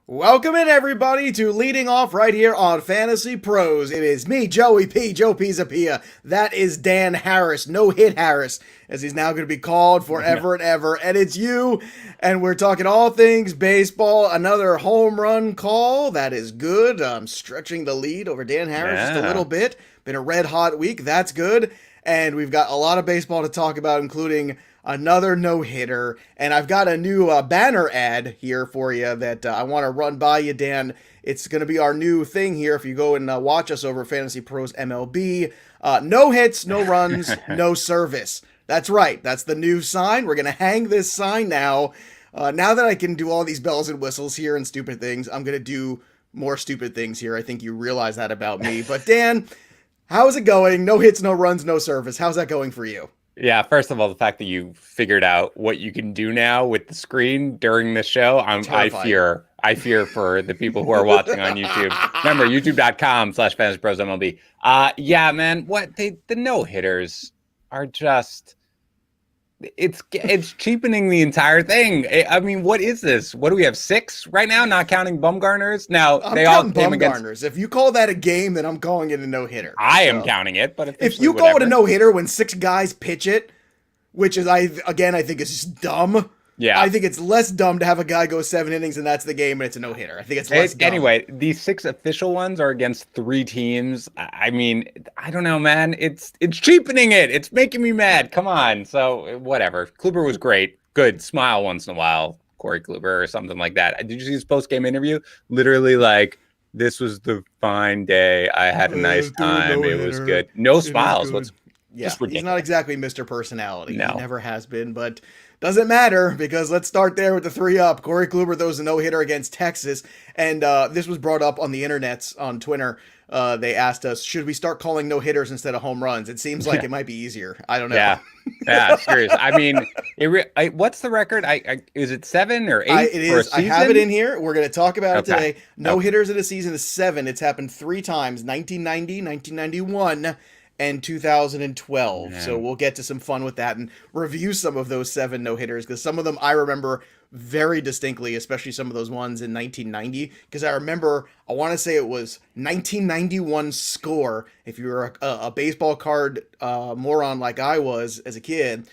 Welcome in, everybody, to Leading Off right here on Fantasy Pros. It is me, Joey P, Joe Pisapia. That is Dan Harris, No Hit Harris, as he's now going to be called forever and ever. And it's you, and we're talking all things baseball. Another home run call. That is good. I'm stretching the lead over Dan Harris just a little bit. Been a red hot week. That's good. And we've got a lot of baseball to talk about, including another no-hitter, and I've got a new banner ad here for you that I want to run by you, Dan. It's going to be our new thing here if you go and watch us over Fantasy Pros MLB. No hits, no runs, no service. That's right. That's the new sign. We're going to hang this sign now. Now that I can do all these bells and whistles here and stupid things, I'm going to do more stupid things here. I think you realize that about me. But Dan, how's it going? No hits, no runs, no service. How's that going for you? Yeah, first of all, the fact that you figured out what you can do now with the screen during the show, I fear for the people who are watching on YouTube. Remember, youtube.com/FantasyProsMLB. Yeah, man, the no-hitters are just, it's cheapening the entire thing. I mean, what is this? What do we have, 6 right now, not counting Bumgarners? Now, I'm counting Bumgarners. If you call that a game, then I'm calling it a no-hitter. I am counting it, but if you call it a no-hitter when 6 guys pitch it, which is, I think is just dumb. Yeah. I think it's less dumb to have a guy go 7 innings and that's the game and it's a no-hitter. I think it's less dumb. Anyway, these 6 official ones are against 3 teams. I mean, I don't know, man. It's cheapening it. It's making me mad. Come on. So whatever. Kluber was great. Good. Smile once in a while. Corey Kluber or something like that. Did you see his post-game interview? Literally like, this was the fine day. I had a nice time. It was good. No smiles. Yeah, he's not exactly Mr. Personality. No. He never has been, but doesn't matter because let's start there with the 3-up. Corey Kluber throws a no-hitter against Texas, and this was brought up on the internets, on Twitter. They asked us, should we start calling no-hitters instead of home runs? It seems like it might be easier. I don't know. Yeah, serious. I mean, what's the record? Is it 7 or 8? It is. I have it in here. We're going to talk about it today. No-hitters in a season is 7. It's happened 3 times, 1990, 1991, and 2012. Man. So we'll get to some fun with that and review some of those 7 no-hitters because some of them I remember very distinctly, especially some of those ones in 1990, because I remember, I want to say it was 1991 Score. If you were a baseball card moron like I was as a kid,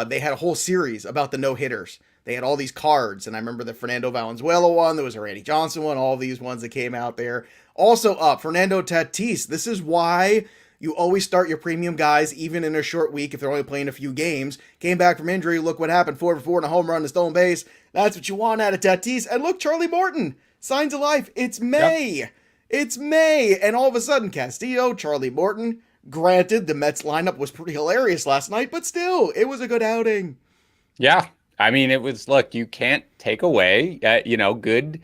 they had a whole series about the no-hitters. They had all these cards, and I remember the Fernando Valenzuela one, there was a Randy Johnson one, all these ones that came out there. Also up, Fernando Tatis. This is why you always start your premium guys, even in a short week, if they're only playing a few games. Came back from injury. Look what happened. 4 for 4 and a home run and stolen base. That's what you want out of Tatis. And look, Charlie Morton. Signs of life. It's May. Yep. It's May. And all of a sudden, Castillo, Charlie Morton. Granted, the Mets lineup was pretty hilarious last night, but still, it was a good outing. Yeah. I mean, it was, look, you can't take away, good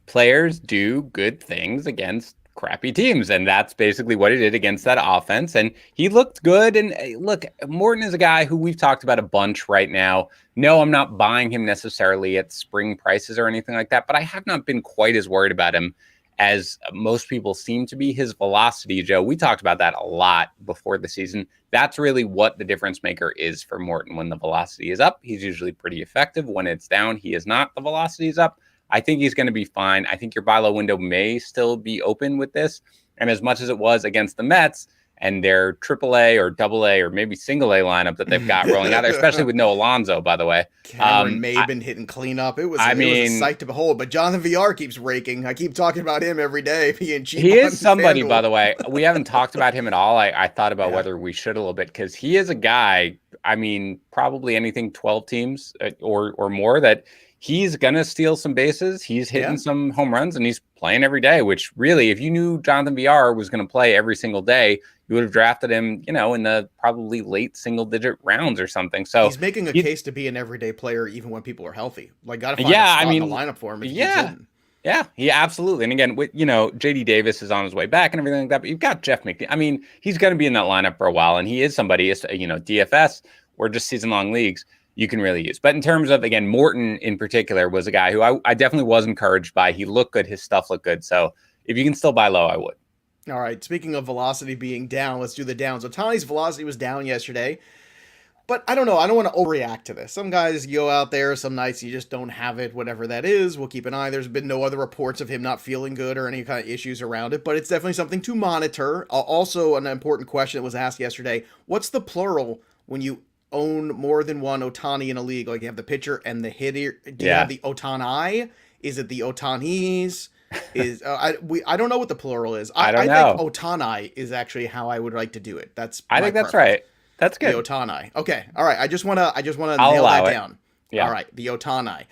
players do good things against crappy teams, and that's basically what he did against that offense, and he looked good. And look, Morton is a guy who we've talked about a bunch right now. No, I'm not buying him necessarily at spring prices or anything like that, but I have not been quite as worried about him as most people seem to be. His velocity, Joe, we talked about that a lot before the season. That's really what the difference maker is for Morton. When the velocity is up, he's usually pretty effective. When it's down, he is not. The velocity is up. I think he's going to be fine. I think your buy low window may still be open with this. And as much as it was against the Mets and their AAA or AA or maybe single A lineup that they've got rolling out there, especially with no Alonso, by the way. Cameron Maybin hitting cleanup. It was a sight to behold. But Jonathan VR keeps raking. I keep talking about him every day. Being cheap. He is somebody, by the way. We haven't talked about him at all. I thought about whether we should a little bit because he is a guy, I mean, probably anything 12 teams or more that he's going to steal some bases. He's hitting some home runs, and he's playing every day, which really, if you knew Jonathan VR was going to play every single day, you would have drafted him, in the probably late single-digit rounds or something. So he's making a case to be an everyday player even when people are healthy. Like, got to find a spot in the lineup for him. Yeah, absolutely. And again, with, J.D. Davis is on his way back and everything like that, but you've got Jeff McNeil. I mean, he's going to be in that lineup for a while, and he is somebody, DFS or just season-long leagues, you can really use. But in terms of, again, Morton in particular was a guy who I definitely was encouraged by. He looked good. His stuff looked good. So if you can still buy low, I would. All right. Speaking of velocity being down, let's do the downs. So Ohtani's velocity was down yesterday. But I don't know. I don't want to overreact to this. Some guys go out there, some nights you just don't have it, whatever that is. We'll keep an eye. There's been no other reports of him not feeling good or any kind of issues around it, but it's definitely something to monitor. Also, an important question that was asked yesterday, what's the plural when you own more than one Otani in a league? Like you have the pitcher and the hitter. Do you have the Otani? Is it the Otanis? I don't know what the plural is. I don't know. Think Otani is actually how I would like to do it. I think that's right. That's good. The Otani. Okay. All right. I just want to nail that down. Yeah. All right. The Otani.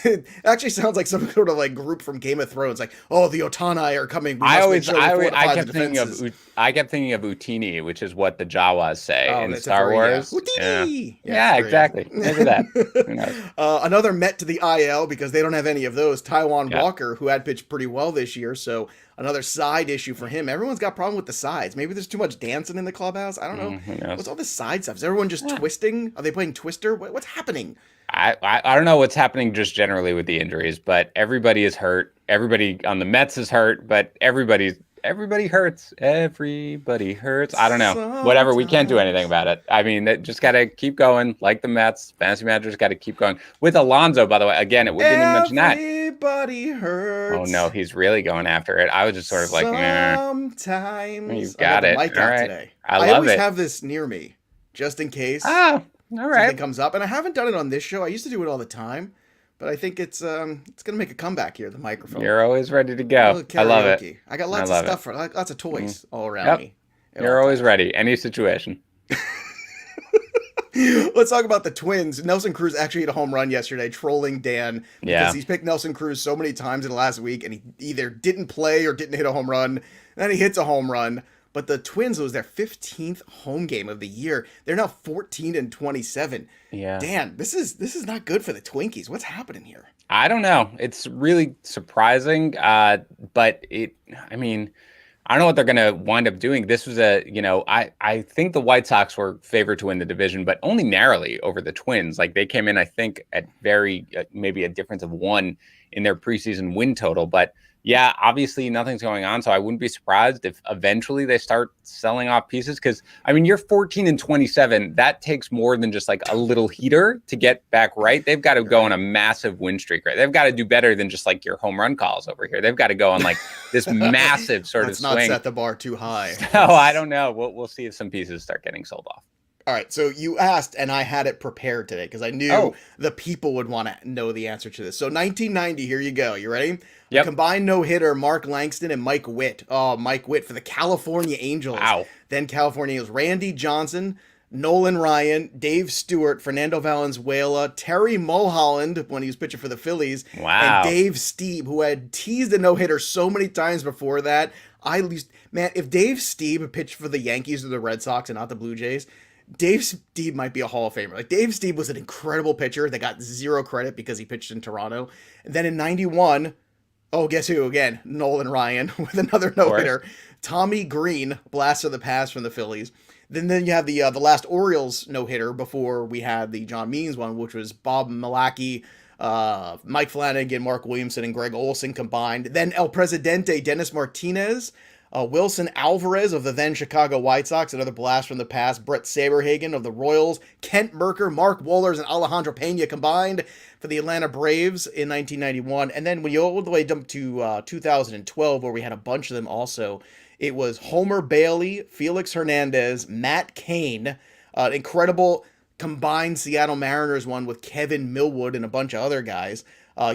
It actually sounds like some sort of like group from Game of Thrones. Like, oh, the Otani are coming. I kept thinking of Utini, which is what the Jawas say in Star Wars. Utini. Yeah, exactly. Maybe that. Another Met to the IL because they don't have any of those. Taiwan Walker, who had pitched pretty well this year, so another side issue for him. Everyone's got a problem with the sides. Maybe there's too much dancing in the clubhouse. I don't know. What's all this side stuff? Is everyone just twisting? Are they playing Twister? What's happening? I don't know what's happening just generally with the injuries, but everybody is hurt. Everybody on the Mets is hurt, but everybody hurts. Everybody hurts. I don't know. Whatever. We can't do anything about it. I mean, just got to keep going like the Mets. Fantasy managers got to keep going. With Alonso, by the way, again, didn't even mention that. Everybody hurts. Oh, no, he's really going after it. I was just sort of like, sometimes. You've got it. Mic out today. I always have this near me, just in case. Oh, all right. Something comes up, and I haven't done it on this show. I used to do it all the time, but I think it's gonna make a comeback here. The microphone. You're always ready to go. I love it. I got lots of stuff lots of toys all around me. You're always ready. Any situation. Let's talk about the Twins. Nelson Cruz actually hit a home run yesterday, trolling Dan because he's picked Nelson Cruz so many times in the last week, and he either didn't play or didn't hit a home run. And then he hits a home run. But the Twins, was their 15th home game of the year. They're now 14-27. Yeah. Dan, this is not good for the Twinkies. What's happening here? I don't know. It's really surprising. But I don't know what they're going to wind up doing. This was I think the White Sox were favored to win the division, but only narrowly over the Twins. Like they came in, I think, at maybe a difference of 1 in their preseason win total. But yeah, obviously nothing's going on. So I wouldn't be surprised if eventually they start selling off pieces. Because, you're 14-27. That takes more than just like a little heater to get back right. They've got to go on a massive win streak, right? They've got to do better than just like your home run calls over here. They've got to go on like this massive sort of swing. Let's not set the bar too high. No, I don't know. We'll see if some pieces start getting sold off. All right, so you asked, and I had it prepared today because I knew the people would want to know the answer to this. So 1990, here you go. You ready? Yep. Combined no-hitter, Mark Langston and Mike Witt. Oh, Mike Witt for the California Angels. Wow. Then California Angels. Randy Johnson, Nolan Ryan, Dave Stewart, Fernando Valenzuela, Terry Mulholland when he was pitching for the Phillies. Wow. And Dave Stieb, who had teased a no-hitter so many times before that. If Dave Stieb pitched for the Yankees or the Red Sox and not the Blue Jays, Dave Stieb might be a Hall of Famer. Like Dave Stieb was an incredible pitcher that got zero credit because he pitched in Toronto. And then in 91, guess who again? Nolan Ryan with another no-hitter. Tommy Green, blast of the past from the Phillies. Then you have the last Orioles no-hitter before we had the John Means one, which was Bob Milwaukee, Mike Flanagan, Mark Williamson, and Greg Olson combined. Then El Presidente, Dennis Martinez, Wilson Alvarez of the then Chicago White Sox, another blast from the past. Brett Saberhagen of the Royals, Kent Merker, Mark Wohlers, and Alejandro Pena combined for the Atlanta Braves in 1991. And then when you all the way jump to 2012, where we had a bunch of them also, it was Homer Bailey, Felix Hernandez, Matt Cain, incredible combined Seattle Mariners one with Kevin Millwood and a bunch of other guys,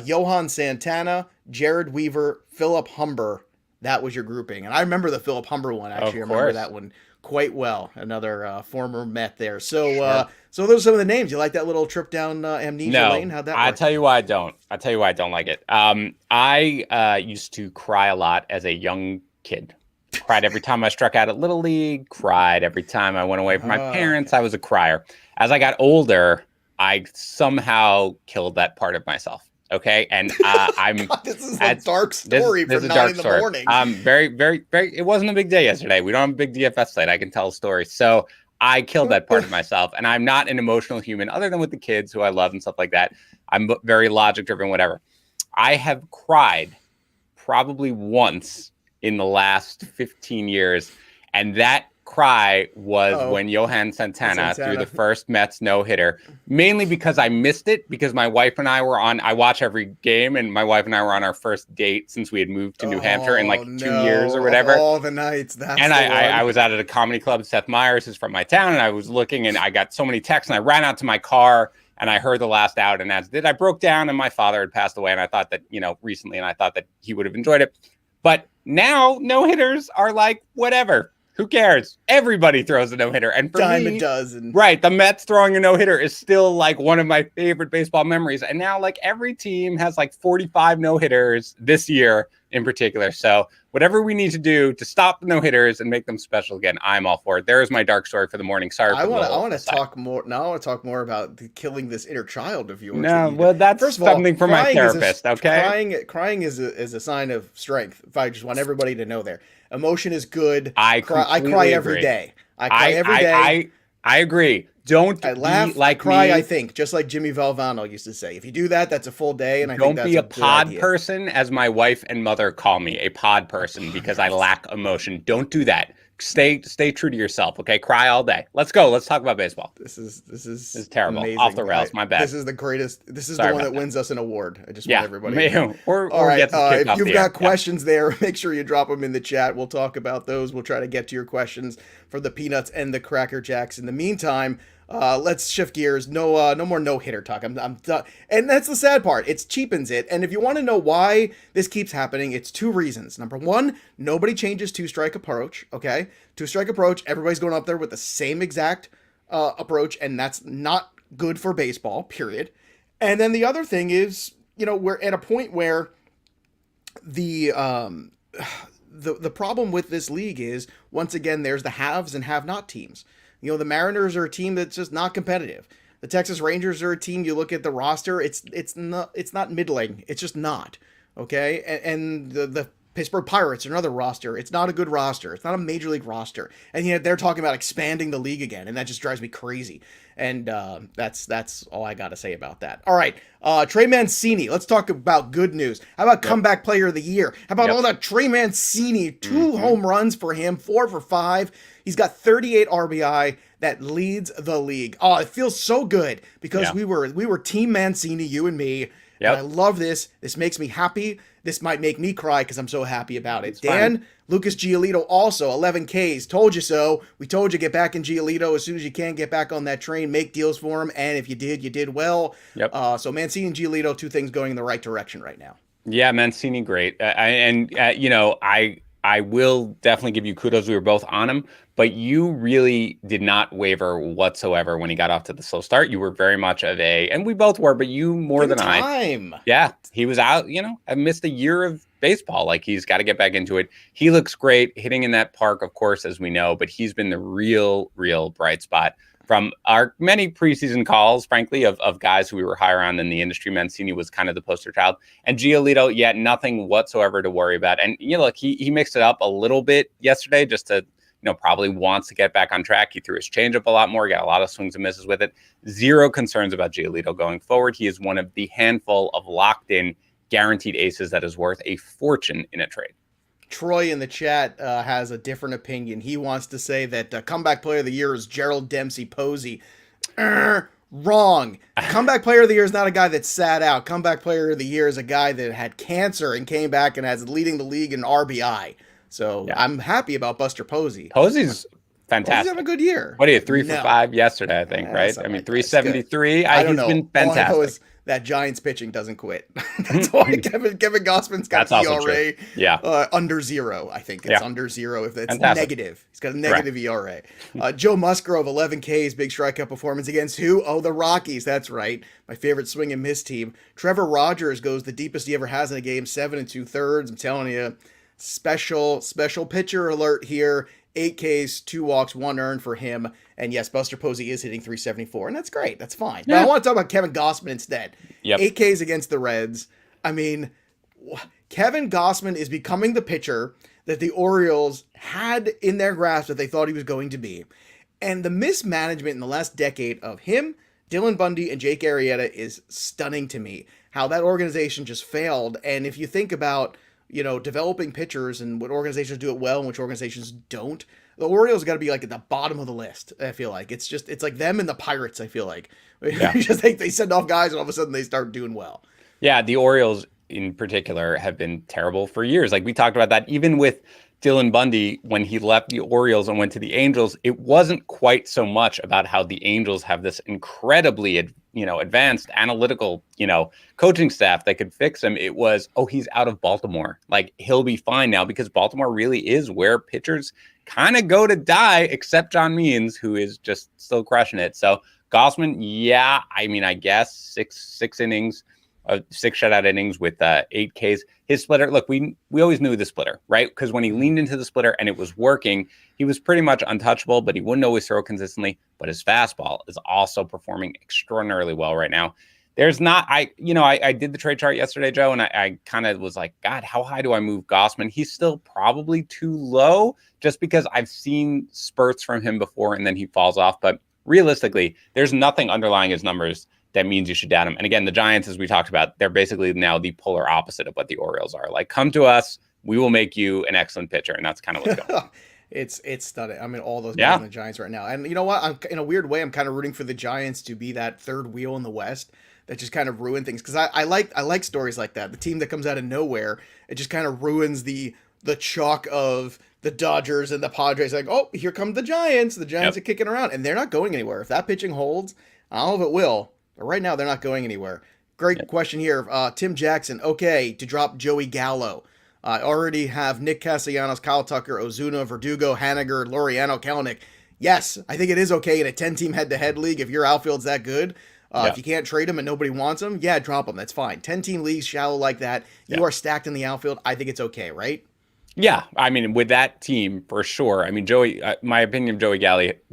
Johan Santana, Jared Weaver, Philip Humber. That was your grouping. And I remember the Philip Humber one, actually. I remember that one quite well. Another former Met there. So so those are some of the names. You like that little trip down amnesia lane? How'd that work? I'll tell you why I don't. I'll tell you why I don't like it. I used to cry a lot as a young kid. Cried every time I struck out at Little League. Cried every time I went away from my parents. I was a crier. As I got older, I somehow killed that part of myself. Okay, and I'm. God, this is a dark story for 9 in the morning. Very, very, very. It wasn't a big day yesterday. We don't have a big DFS slate. I can tell a story. So I killed that part of myself, and I'm not an emotional human, other than with the kids who I love and stuff like that. I'm very logic driven, whatever. I have cried probably once in the last 15 years, and that cry was when Johan Santana threw the first Mets no-hitter, mainly because I missed it, because my wife and I were on, I watch every game, and my wife and I were on our first date since we had moved to New Hampshire in like 2 years or whatever. All the nights, that's and the I was out at a comedy club, Seth Meyers is from my town, and I was looking, and I got so many texts, and I ran out to my car, and I heard the last out, and as did I broke down, and my father had passed away, and I thought that, recently, and I thought that he would have enjoyed it. But now no-hitters are like, whatever. Who cares? Everybody throws a no-hitter. And for dime a dozen. Right, the Mets throwing a no-hitter is still like one of my favorite baseball memories. And now like every team has like 45 no-hitters this year in particular. So whatever we need to do to stop the no-hitters and make them special again, I'm all for it. There is my dark story for the morning. Sorry. I want to talk more. Now I want to talk more about killing this inner child of yours. No, well, that's first of all, something for my therapist. Okay, crying is a sign of strength. If I just want everybody to know there. Emotion is good. I cry every day. I cry every day. I agree. Don't I laugh, like cry. Me. I think just like Jimmy Valvano used to say. If you do that, that's a full day. And I don't think that's be a pod person, as my wife and mother call me, a pod person, because I lack emotion. Don't do that. Stay true to yourself. Okay, cry all day. Let's go. Let's talk about baseball. This is terrible. Amazing. Off the rails. My bad. This is the greatest. This is the one that wins us an award. I just want everybody. Or all right. If you've got questions there, make sure you drop them in the chat. We'll talk about those. We'll try to get to your questions for the Peanuts and the Cracker Jacks. In the meantime, let's shift gears. No more no-hitter talk. I'm done. And that's the sad part. It cheapens it. And if you want to know why this keeps happening, it's two reasons. Number one, nobody changes two-strike approach. Okay, two-strike approach. Everybody's going up there with the same exact approach, and that's not good for baseball. Period. And then the other thing is, we're at a point where the problem with this league is, once again, there's the haves and have-not teams. The Mariners are a team that's just not competitive. The Texas Rangers are a team, you look at the roster, it's not middling. It's just not. Okay? And the Pittsburgh Pirates are another roster. It's not a good roster. It's not a major league roster. And yet they're talking about expanding the league again, and that just drives me crazy. And that's all I got to say about that. All right, Trey Mancini. Let's talk about good news. How about comeback player of the year? How about all that Trey Mancini? 2 home runs for him, 4 for 5. He's got 38 RBI. That leads the league. Oh, it feels so good because we were Team Mancini, you and me. Yep. And I love this. This makes me happy. This might make me cry because I'm so happy about it. It's Dan, fun. Lucas Giolito also, 11 Ks. Told you so. We told you get back in Giolito as soon as you can. Get back on that train. Make deals for him. And if you did, you did well. Yep. So Mancini and Giolito, 2 things going in the right direction right now. Yeah, Mancini, great. I will definitely give you kudos. We were both on him, but you really did not waver whatsoever when he got off to the slow start. You were very much of and we both were, but you more than I. Yeah, he was out, I missed a year of baseball. Like, he's got to get back into it. He looks great hitting in that park, of course, as we know, but he's been the real bright spot. From our many preseason calls, frankly, of guys who we were higher on in the industry, Mancini was kind of the poster child. And Giolito, nothing whatsoever to worry about. And, look, he mixed it up a little bit yesterday just to, probably wants to get back on track. He threw his changeup a lot more, got a lot of swings and misses with it. Zero concerns about Giolito going forward. He is one of the handful of locked-in, guaranteed aces that is worth a fortune in a trade. Troy in the chat has a different opinion. He wants to say that comeback player of the year is Gerald Dempsey Posey. Wrong. Comeback player of the year is not a guy that sat out. Comeback player of the year is a guy that had cancer and came back and has leading the league in RBI. So I'm happy about Buster Posey. Posey's fantastic. He's having a good year. What are you, 3 for 5 yesterday, I think, right? I mean, 373. I don't know. He's been fantastic. All I know is that Giants pitching doesn't quit. That's why Kevin Gossman's got the ERA under 0. I think it's under 0 if it's negative. He's got a negative ERA. Joe Musgrove, 11 Ks, big strikeout performance against who? Oh, the Rockies. That's right. My favorite swing and miss team. Trevor Rogers goes the deepest he ever has in a game, 7 2/3. I'm telling you, special pitcher alert here. 8 Ks, 2 walks, 1 earned for him. And yes, Buster Posey is hitting 374, and that's great. That's fine. But I want to talk about Kevin Gossman instead. 8 Ks against the Reds. I mean, Kevin Gossman is becoming the pitcher that the Orioles had in their grasp that they thought he was going to be. And the mismanagement in the last decade of him, Dylan Bundy, and Jake Arrieta is stunning to me. How that organization just failed. And if you think about developing pitchers and what organizations do it well and which organizations don't, the Orioles got to be like at the bottom of the list. I feel like it's like them and the Pirates. I feel like just they send off guys and all of a sudden they start doing well. Yeah, the Orioles in particular have been terrible for years. Like we talked about that even with Dylan Bundy when he left the Orioles and went to the Angels. It wasn't quite so much about how the Angels have this incredibly advanced analytical coaching staff that could fix him. It was, oh, he's out of Baltimore, like he'll be fine now, because Baltimore really is where pitchers kind of go to die, except John Means, who is just still crushing it. So Gausman, yeah, I mean, I guess six innings, 6 shutout innings with 8 Ks. His splitter, look, we always knew the splitter, right? Because when he leaned into the splitter and it was working, he was pretty much untouchable, but he wouldn't always throw consistently. But his fastball is also performing extraordinarily well right now. There's not, I did the trade chart yesterday, Joe, and I kind of was like, God, how high do I move Gausman? He's still probably too low, just because I've seen spurts from him before and then he falls off. But realistically, there's nothing underlying his numbers that means you should down him. And again, the Giants, as we talked about, they're basically now the polar opposite of what the Orioles are. Like, come to us, we will make you an excellent pitcher. And that's kind of what's going on. It's stunning. I mean, all those guys in the Giants right now. And you know what? I'm in a weird way, I'm kind of rooting for the Giants to be that third wheel in the West that just kind of ruin things. Because I like stories like that. The team that comes out of nowhere, it just kind of ruins the chalk of the Dodgers and the Padres. Like, oh, here come the Giants. The Giants are kicking around. And they're not going anywhere. If that pitching holds, I don't know if it will. But right now, they're not going anywhere. Great question here. Tim Jackson, okay, to drop Joey Gallo. I already have Nick Castellanos, Kyle Tucker, Ozuna, Verdugo, Haniger, Laureano, Kelenic. Yes, I think it is okay in a 10-team head-to-head league if your outfield's that good. If you can't trade him and nobody wants him, drop him. That's fine. 10-team leagues, shallow like that. You are stacked in the outfield. I think it's okay, right? Yeah, I mean, with that team, for sure. I mean, my opinion of Joey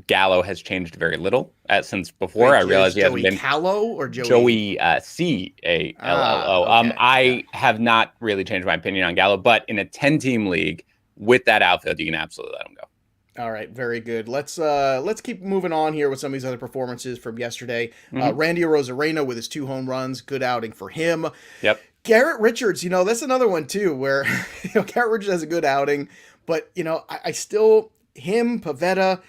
Gallo has changed very little since before. Wait, I realized he hasn't been. Callow or Joey? Joey Callo. Okay. I have not really changed my opinion on Gallo, but in a 10-team league with that outfield, you can absolutely let him go. All right, very good. Let's keep moving on here with some of these other performances from yesterday. Randy Arozarena with his 2 home runs, good outing for him. Yep. Garrett Richards, that's another one too, where Garrett Richards has a good outing, but I still, him, Pivetta,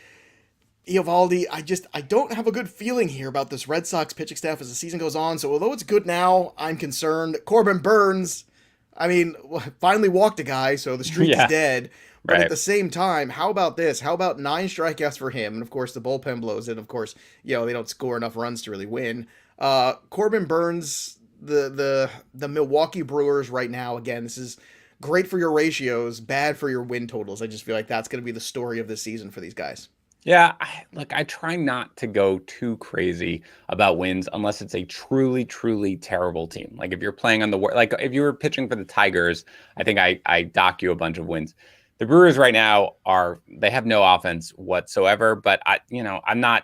Eovaldi, I don't have a good feeling here about this Red Sox pitching staff as the season goes on. So although it's good now, I'm concerned. Corbin Burns, I mean, finally walked a guy, so the streak is dead. But at the same time, how about this? How about 9 strikeouts for him? And of course, the bullpen blows in. Of course, they don't score enough runs to really win. Corbin Burns, the Milwaukee Brewers right now, again, this is great for your ratios, bad for your win totals. I just feel like that's going to be the story of this season for these guys. Yeah, I try not to go too crazy about wins unless it's a truly, truly terrible team. Like if you're playing on like if you were pitching for the Tigers, I think I dock you a bunch of wins. The Brewers right now they have no offense whatsoever, but I'm not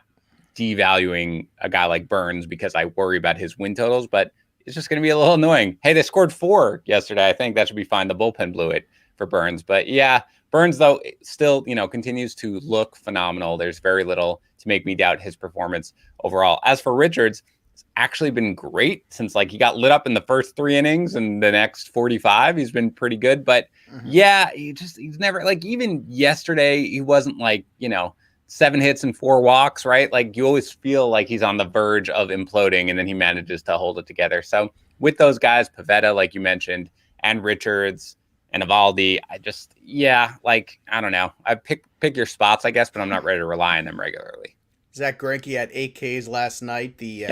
devaluing a guy like Burns because I worry about his win totals, but it's just going to be a little annoying. Hey, they scored 4 yesterday. I think that should be fine. The bullpen blew it for Burns. But yeah, Burns, though, still, continues to look phenomenal. There's very little to make me doubt his performance overall. As for Richards, it's actually been great since he got lit up in the first 3 innings and the next 45. He's been pretty good. But yeah, he's never even yesterday, he wasn't 7 hits and 4 walks, right? Like you always feel like he's on the verge of imploding and then he manages to hold it together. So with those guys, Pivetta, like you mentioned, and Richards and Eovaldi, I don't know. I pick your spots, I guess, but I'm not ready to rely on them regularly. Zach Greinke had 8 Ks last night. The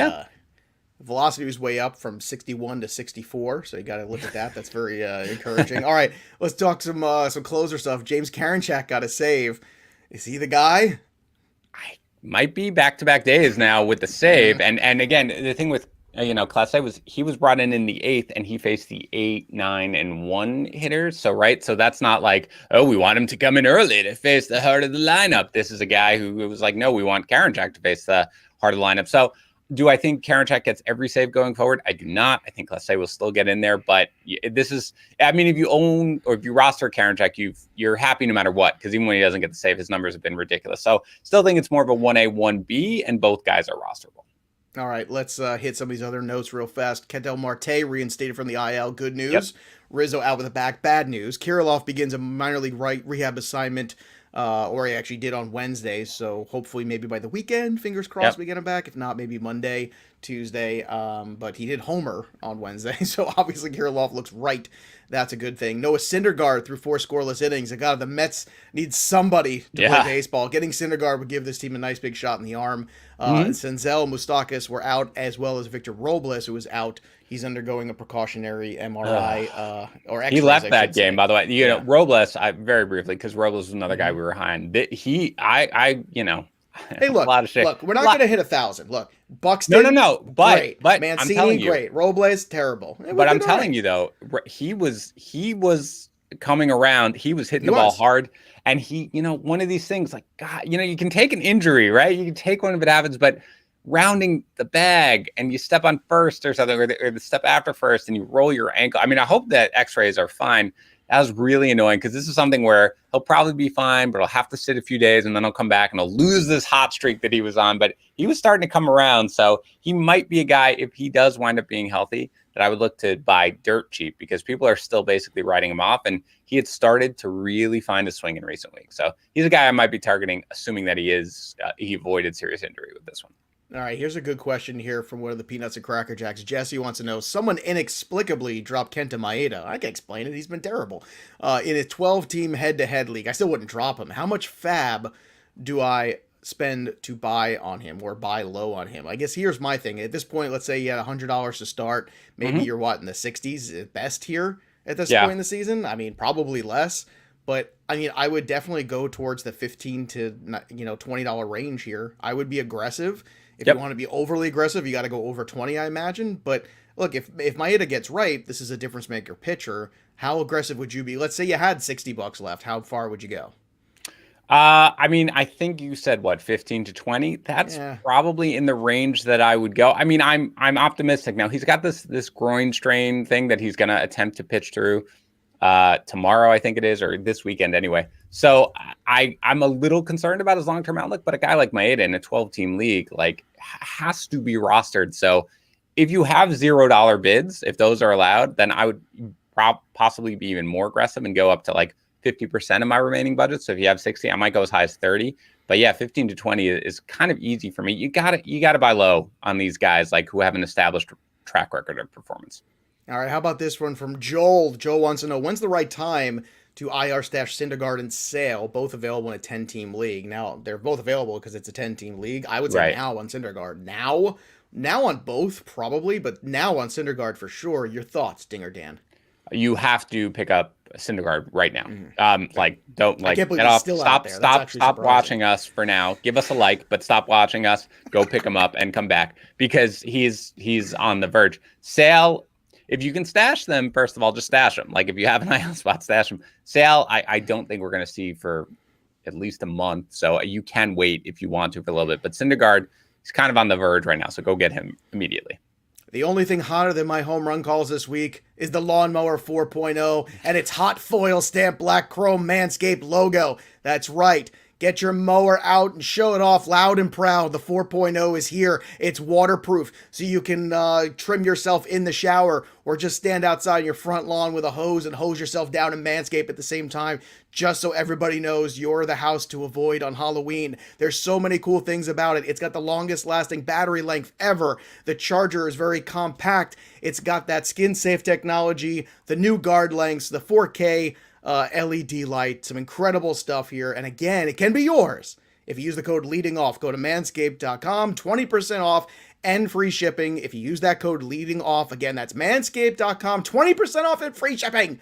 velocity was way up from 61 to 64, so you got to look at that. That's very encouraging. All right, let's talk some closer stuff. James Karinchak got a save. Is he the guy? Might be back-to-back days now with the save. And again, the thing with Class A was he was brought in the 8th and he faced the 8, 9, and 1 hitters. So that's not like, oh, we want him to come in early to face the heart of the lineup. This is a guy who was like, no, we want Karinchak to face the heart of the lineup. So do I think Karinchak gets every save going forward? I do not. I think Class A will still get in there, but this is, if you own or if you roster Karinchak, you're happy no matter what, because even when he doesn't get the save, his numbers have been ridiculous. So still think it's more of a 1A, 1B, and both guys are rosterable. All right, let's hit some of these other notes real fast. Ketel Marte reinstated from the IL. Good news. Yep. Rizzo out with a back. Bad news. Kirilloff begins a minor league rehab assignment, or he actually did on Wednesday. So hopefully, maybe by the weekend, fingers crossed, Yep. we get him back. If not, maybe Monday, Tuesday. But he did homer on Wednesday, so obviously Kirilloff looks right. That's a good thing. Noah Syndergaard threw 4 scoreless innings. And God, the Mets need somebody to play baseball. Getting Syndergaard would give this team a nice big shot in the arm. Senzel and Moustakas were out, as well as Victor Robles, who was out. He's undergoing a precautionary MRI or X-rays. He left that game, by the way. You know, Robles, very briefly, because Robles was another guy we were behind. Hey, look, a lot of shit. Look, we're not going to hit 1,000. Look, Buxton, no, great. But Mancini, I'm telling you, great. Robles, terrible. But I'm telling you, though, he was coming around. He was hitting the ball hard. And one of these things, like, God, you can take an injury, right? You can take one if it happens, but rounding the bag and you step on first or something, or the step after first and you roll your ankle. I mean, I hope that x-rays are fine. That was really annoying because this is something where he'll probably be fine, but he'll have to sit a few days and then he'll come back and he'll lose this hot streak that he was on. But he was starting to come around. So he might be a guy, if he does wind up being healthy, that I would look to buy dirt cheap because people are still basically writing him off. And he had started to really find a swing in recent weeks. So he's a guy I might be targeting, assuming that he avoided serious injury with this one. All right, here's a good question here from one of the Peanuts and Cracker Jacks. Jesse wants to know, someone inexplicably dropped Kenta Maeda. I can explain it. He's been terrible. In a 12-team head-to-head league, I still wouldn't drop him. How much fab do I spend to buy on him or buy low on him? I guess here's my thing. At this point, let's say you had $100 to start. Maybe you're, in the 60s at best here at this point in the season? I mean, probably less. But, I mean, I would definitely go towards the $15 to $20 range here. I would be aggressive. If you want to be overly aggressive, you got to go over 20, I imagine. But look, if Maeda gets right, this is a difference maker pitcher. How aggressive would you be? Let's say you had $60 left. How far would you go? I mean, I think you said 15 to 20. That's probably in the range that I would go. I mean, I'm optimistic now. He's got this groin strain thing that he's going to attempt to pitch through tomorrow, I think it is, or this weekend anyway. So I'm a little concerned about his long-term outlook, but a guy like Maeda in a 12-team league, like, has to be rostered. So if you have $0 bids, if those are allowed, then I would possibly be even more aggressive and go up to like 50% of my remaining budget. So if you have 60, I might go as high as 30. But yeah, 15 to 20 is kind of easy for me. You gotta buy low on these guys, like, who have an established track record of performance. All right, how about this one from Joel? Joel wants to know, when's the right time to IR stash Syndergaard and Sale, both available in a 10-team league? Now, they're both available because it's a 10-team league. I would say now on Syndergaard. Now on both, probably, but now on Syndergaard for sure. Your thoughts, Dinger Dan? You have to pick up Syndergaard right now. Don't get off. Still Stop watching us for now. Give us a like, but stop watching us. Go pick him up and come back because he's on the verge. Sale, if you can stash them, first of all, just stash them. Like, if you have an IL spot, stash them. Sale, I don't think we're going to see for at least a month. So you can wait if you want to for a little bit. But Syndergaard, he's kind of on the verge right now. So go get him immediately. The only thing hotter than my home run calls this week is the Lawnmower 4.0 and its hot foil stamped black chrome Manscaped logo. That's right. Get your mower out and show it off loud and proud. The 4.0 is here. It's waterproof, so you can trim yourself in the shower or just stand outside your front lawn with a hose and hose yourself down in Manscaped at the same time, just so everybody knows you're the house to avoid on Halloween. There's so many cool things about it. It's got the longest lasting battery length ever. The charger is very compact. It's got that skin-safe technology, the new guard lengths, the 4K LED light, some incredible stuff here. And again, it can be yours if you use the code leading off. Go to manscaped.com, 20% off and free shipping. If you use that code leading off, again, that's manscaped.com, 20% off and free shipping.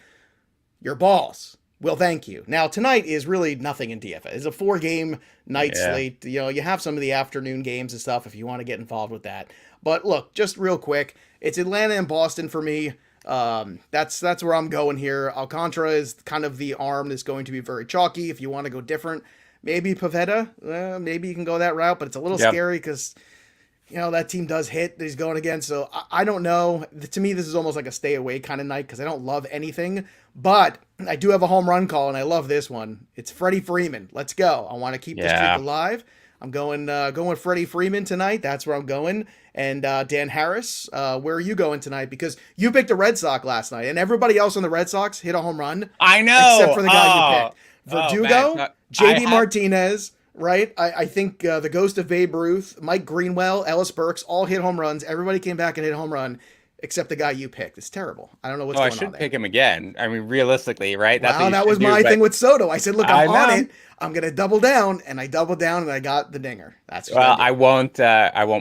Your balls will thank you. Now, tonight is really nothing in DFS. It's a 4-game night slate. You have some of the afternoon games and stuff if you want to get involved with that. But look, just real quick, it's Atlanta and Boston for me. That's where I'm going here. Alcantara is kind of the arm that's going to be very chalky. If you want to go different, maybe Pavetta, maybe you can go that route, but it's a little scary because, that team does hit that he's going against. So I don't know. To me, this is almost like a stay away kind of night because I don't love anything, but I do have a home run call and I love this one. It's Freddie Freeman. Let's go. I want to keep this streak alive. I'm going Freddie Freeman tonight. That's where I'm going. And Dan Harris, where are you going tonight? Because you picked a Red Sox last night, and everybody else on the Red Sox hit a home run. I know. Except for the guy you picked. Oh, man. Verdugo, JD Martinez, right? I think the ghost of Babe Ruth, Mike Greenwell, Ellis Burks all hit home runs. Everybody came back and hit a home run. Except the guy you picked. It's terrible. I don't know what's going on there. I should pick him again. I mean, realistically, right? That was my thing with Soto. I said, look, I'm on it. I'm going to double down. And I doubled down and I got the dinger. That's well, I won't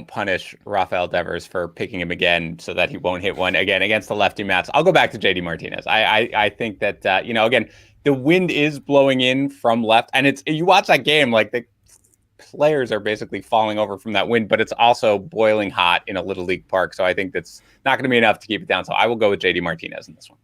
punish Rafael Devers for picking him again so that he won't hit one again against the lefty Mats. I'll go back to JD Martinez. I think that, again, the wind is blowing in from left. And you watch that game, like the players are basically falling over from that wind, but it's also boiling hot in a little league park. So I think that's not going to be enough to keep it down. So I will go with JD Martinez in this one.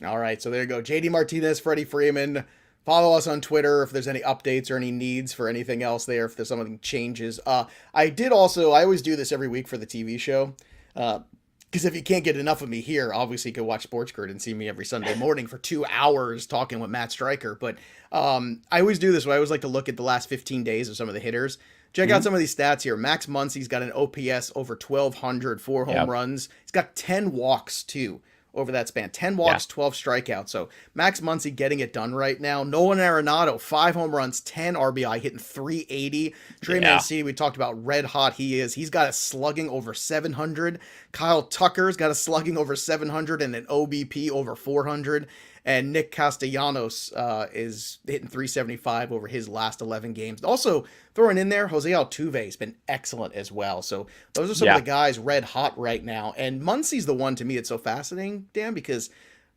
All right. So there you go. JD Martinez, Freddie Freeman. Follow us on Twitter if there's any updates or any needs for anything else there, if there's something changes. I always do this every week for the TV show. Because if you can't get enough of me here, obviously you can watch Sports Grid and see me every Sunday morning for 2 hours talking with Matt Stryker. But I always do this. I always like to look at the last 15 days of some of the hitters. Check out some of these stats here. Max Muncy's got an OPS over 1,200, 4 home runs. He's got 10 walks, too, over that span. 10 walks, 12 strikeouts. So Max Muncy getting it done right now. Nolan Arenado, 5 home runs, 10 RBI, hitting 380. Trey Mancini, we talked about red hot he is. He's got a slugging over 700. Kyle Tucker's got a slugging over 700 and an OBP over 400. And Nick Castellanos is hitting 375 over his last 11 games. Also, throwing in there, Jose Altuve has been excellent as well. So those are some of the guys red hot right now. And Muncy's the one, to me, it's so fascinating, Dan, because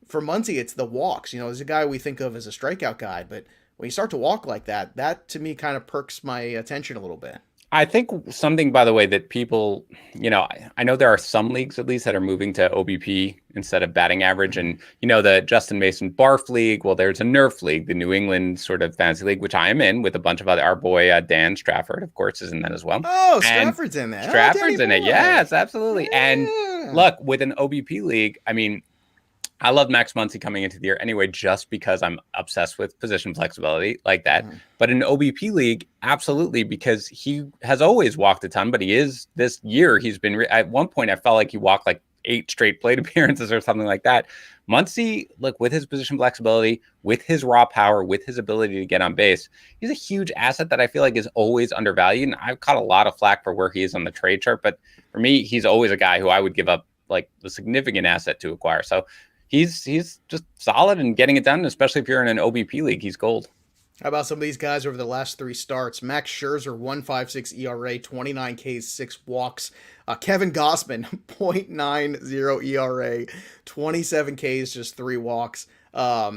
for Muncy, it's the walks. He's a guy we think of as a strikeout guy. But when you start to walk like that, that to me kind of perks my attention a little bit. I think something, by the way, that people, I know there are some leagues at least that are moving to OBP instead of batting average. And, the Justin Mason Barf League, well, there's a Nerf League, the New England sort of fantasy league, which I am in with a bunch of our boy Dan Strafford, of course, is in that as well. Oh, Strafford's in that. Strafford's in it. Yes, absolutely. Yeah. And look, with an OBP league, I mean, I love Max Muncy coming into the year anyway, just because I'm obsessed with position flexibility like that. But in OBP league, absolutely, because he has always walked a ton, but this year, he's been, at one point, I felt like he walked like 8 straight plate appearances or something like that. Muncy, look, with his position flexibility, with his raw power, with his ability to get on base, he's a huge asset that I feel like is always undervalued. And I've caught a lot of flack for where he is on the trade chart, but for me, he's always a guy who I would give up like the significant asset to acquire. So he's just solid and getting it done, especially if you're in an OBP league. He's gold. How about some of these guys over the last 3 starts? Max Scherzer, 1.56 ERA, 29 Ks, 6 walks. Kevin Gossman, 0.90 ERA, 27 Ks, just 3 walks.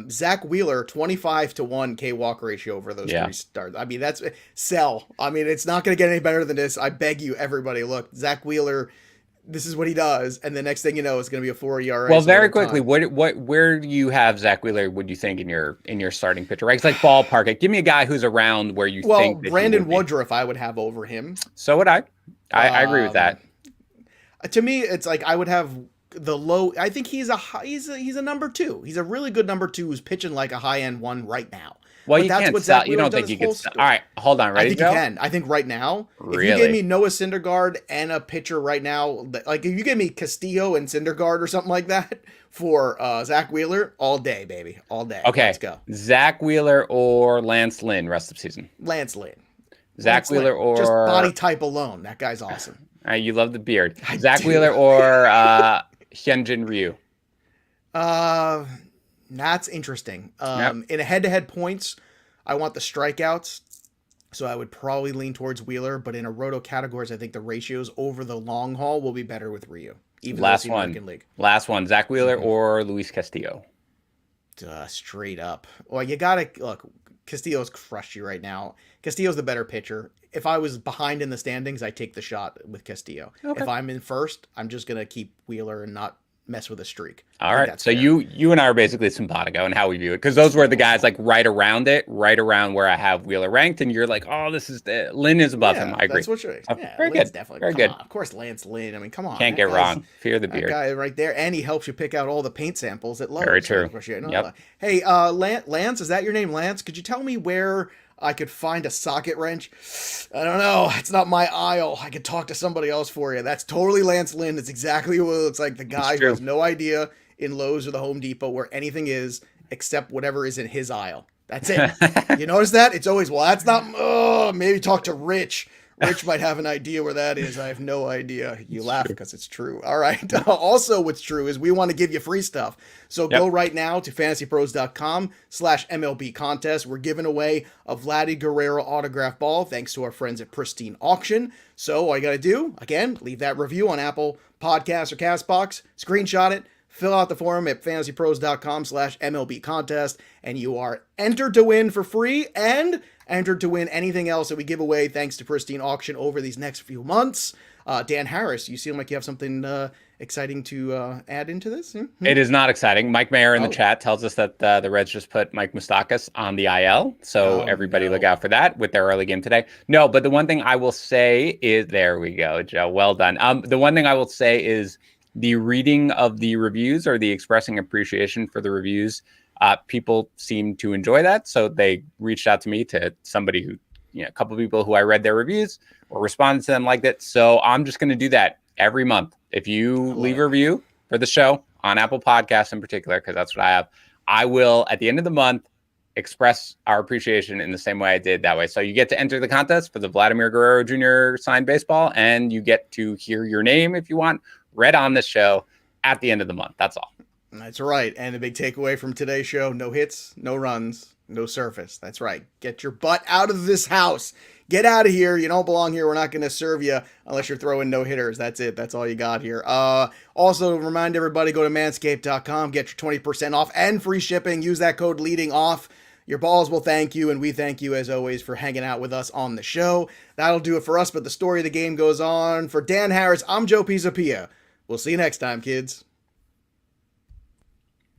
Zach Wheeler, 25-1 K walk ratio over those 3 starts. I mean, that's sell. I mean, it's not going to get any better than this. I beg you, everybody, look, Zach Wheeler, this is what he does, and the next thing you know, it's going to be a 4 ERA. Well, very quickly, where do you have Zach Wheeler? Would you think in your starting pitcher ranks, like ballpark it? Give me a guy who's around where you think. Well, Brandon Woodruff, I would have over him. So would I. I agree with that. To me, it's like I would have the low. I think he's a number 2. He's a really good number 2 who's pitching like a high end 1 right now. Well, you can't sell. You don't think you can sell. All right, hold on. Ready? I think you can. I think right now, really? If you gave me Noah Syndergaard and a pitcher right now, like if you gave me Castillo and Syndergaard or something like that for Zach Wheeler, all day, baby, all day. Okay, let's go. Zach Wheeler or Lance Lynn rest of season. Lance Lynn. Zach Wheeler or just body type alone. That guy's awesome. You love the beard. Zach Wheeler or Hyunjin Ryu. That's interesting. In a head-to-head points, I want the strikeouts, so I would probably lean towards Wheeler. But in a roto categories, I think the ratios over the long haul will be better with Ryu. Even last one. Zach Wheeler or Luis Castillo. Straight up. Well, you gotta look. Castillo's crushed you right now. Castillo's the better pitcher. If I was behind in the standings, I take the shot with Castillo. Okay. If I'm in first, I'm just gonna keep Wheeler and not mess with a streak. All right. So fair. You and I are basically simpatico in how we view it, because those were the guys like right around where I have Wheeler ranked, and you're like, oh, this is Lynn is above him. I agree. That's what you're. Very Lynn's good. Definitely. Very good. Of course, Lance Lynn. I mean, come on. Can't get wrong. Fear the beard. That guy right there, and he helps you pick out all the paint samples at Lowe's. Very true. Hey, Lance, is that your name, Lance? Could you tell me where I could find a socket wrench. I don't know. It's not my aisle. I could talk to somebody else for you. That's totally Lance Lynn. It's exactly what it looks like. The guy who has no idea in Lowe's or the Home Depot where anything is except whatever is in his aisle. That's it. You notice that? It's always, well, that's not, maybe talk to Rich. Rich might have an idea where that is. I have no idea. You laugh because it's true. All right. Also, what's true is we want to give you free stuff. So go right now to fantasypros.com/MLB contest. We're giving away a Vladdy Guerrero autograph ball thanks to our friends at Pristine Auction. So all you got to do, again, leave that review on Apple Podcasts or CastBox, screenshot it, fill out the form at fantasypros.com/MLB contest, and you are entered to win for free and entered to win anything else that we give away thanks to Pristine Auction over these next few months. Dan Harris, you seem like you have something exciting to add into this? Mm-hmm. It is not exciting. Mike Mayer in the chat tells us that the Reds just put Mike Moustakas on the IL, so everybody look out for that with their early game today. No, but the one thing I will say is, there we go, Joe, well done. The one thing I will say is the reading of the reviews or the expressing appreciation for the reviews, people seem to enjoy that. So they reached out to me, to somebody who, a couple of people who I read their reviews or responded to them like that. So I'm just going to do that every month. If you leave a review for the show on Apple Podcasts in particular, because that's what I have, I will, at the end of the month, express our appreciation in the same way I did that way. So you get to enter the contest for the Vladimir Guerrero Jr. signed baseball, and you get to hear your name, if you want, read on this show at the end of the month. That's all. That's right. And the big takeaway from today's show: no hits, no runs, no surface. That's right. Get your butt out of this house. Get out of here. You don't belong here. We're not going to serve you unless you're throwing no hitters. That's it. That's all you got here. Also, remind everybody, go to manscaped.com, get your 20% off and free shipping. Use that code leading off. Your balls will thank you, and we thank you, as always, for hanging out with us on the show. That'll do it for us, but the story of the game goes on. For Dan Harris, I'm Joe Pisapia. We'll see you next time, kids.